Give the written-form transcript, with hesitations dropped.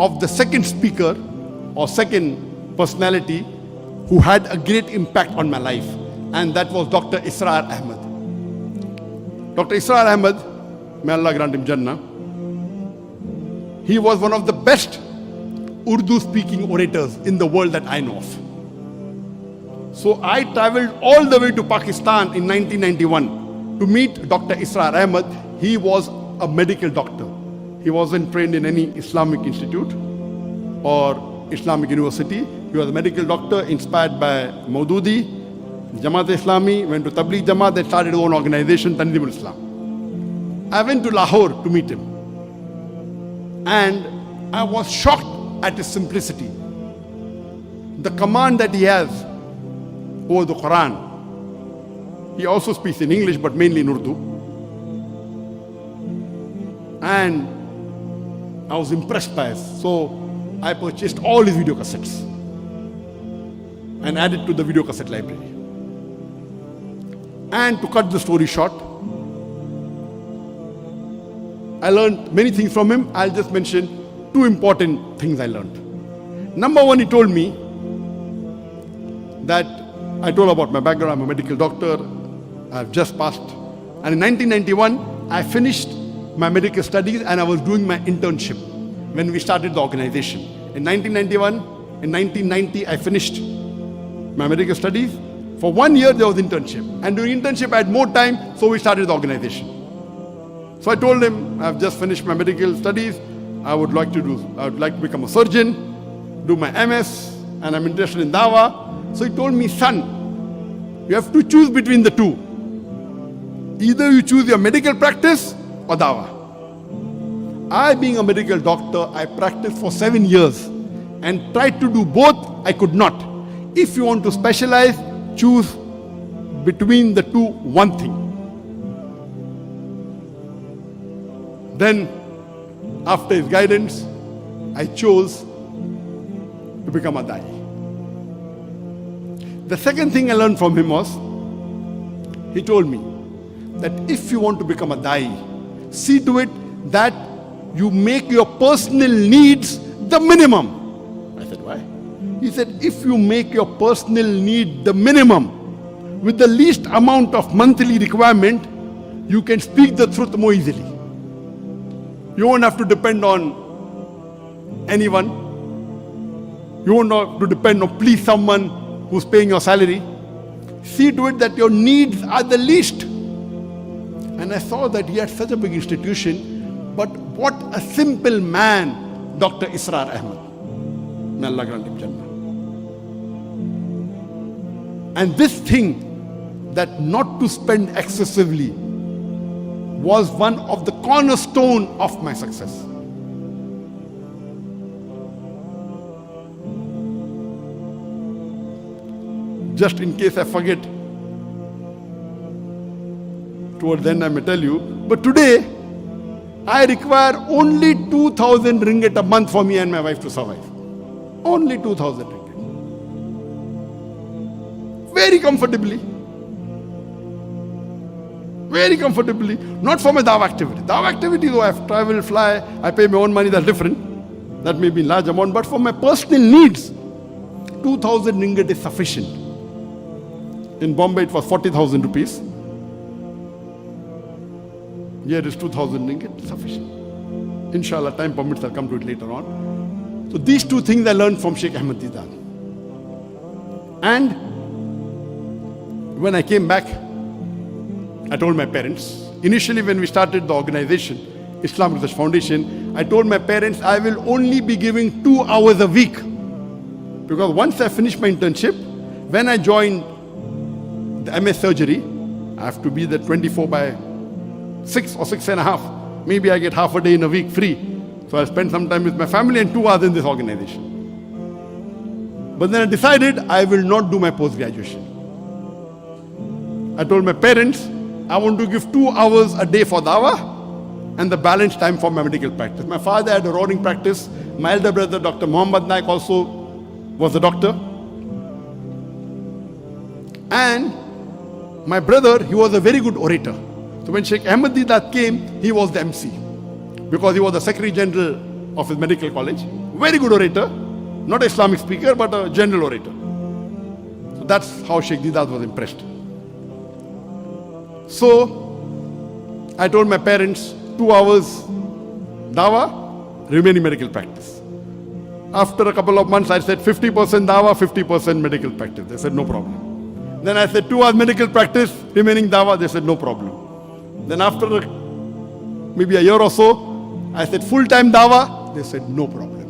of the second speaker or second personality who had a great impact on my life, and that was Dr. Israr Ahmed. Dr. Israr Ahmed, may Allah grant him Jannah, he was one of the best Urdu-speaking orators in the world that I know of. So I traveled all the way to Pakistan in 1991 to meet Dr. Israr Ahmed. He was a medical doctor. He wasn't trained in any Islamic institute or Islamic university. He was a medical doctor inspired by Maududi, Jamaat Islami, went to Tabligh Jamaat, they started his own organization, Tanzimul Islam. I went to Lahore to meet him. And I was shocked at his simplicity. The command that he has over the Quran. He also speaks in English, but mainly in Urdu. And I was impressed by it. So I purchased all his video cassettes and added to the video cassette library. And to cut the story short, I learned many things from him. I'll just mention two important things I learned. Number one, he told me that I told about my background. I'm a medical doctor. I've just passed. And in 1991, I finished my medical studies and I was doing my internship when we started the organization. In 1991, in 1990, I finished my medical studies. For 1 year, there was internship. And during internship, I had more time, so we started the organization. So I told him, I've just finished my medical studies. I would like to become a surgeon, do my MS, and I'm interested in Dawah. So he told me, son, you have to choose between the two. Either you choose your medical practice or Dawah. I, being a medical doctor, I practiced for 7 years and tried to do both. I could not. If you want to specialize, choose between the two one thing. Then, after his guidance, I chose to become a Dai. The second thing I learned from him was, he told me that if you want to become a Dai, see to it that you make your personal needs the minimum. I said, why? He said, if you make your personal need the minimum with the least amount of monthly requirement, you can speak the truth more easily. You won't have to depend on anyone. You won't have to depend on please someone who's paying your salary. See to it that your needs are the least. And I saw that he had such a big institution, but what a simple man, Dr. Israr Ahmed. May Allah grant him Jannah. And this thing, that not to spend excessively, was one of the cornerstone of my success. Just in case I forget, towards the end I may tell you, but today I require only 2,000 ringgit a month for me and my wife to survive. Only 2,000 ringgit. Very comfortably. Very comfortably. Not for my Dawah activity. Dawah activity, though I have to travel, fly, I pay my own money, that's different. That may be in large amount, but for my personal needs, 2,000 ringgit is sufficient. In Bombay, it was 40,000 rupees. Here it is 2,000 ringgit, sufficient. Inshallah, time permits, I'll come to it later on. So these two things I learned from Sheikh Ahmed Deedan. And when I came back, I told my parents, initially when we started the organization, Islamic Research Foundation, I told my parents I will only be giving 2 hours a week. Because once I finished my internship, when I joined the MS surgery, I have to be there 24/6 or 6.5. Maybe I get half a day in a week free. So I spend some time with my family and 2 hours in this organization. But then I decided I will not do my post-graduation. I told my parents, I want to give 2 hours a day for Dawah and the balance time for my medical practice. My father had a roaring practice. My elder brother, Dr. Muhammad Naik, also was a doctor. And my brother, he was a very good orator. So when Sheikh Ahmed Deedat came, he was the MC. Because he was the Secretary General of his medical college. very good orator, not an Islamic speaker, but a general orator. So that's how Sheikh Didat was impressed. So I told my parents, 2 hours dawah, remaining medical practice. After a couple of months, I said 50% dawah, 50% medical practice. They said no problem. Then I said 2 hours medical practice, remaining dawah. They said no problem. Then after maybe a year or so, I said full-time dawah. They said no problem.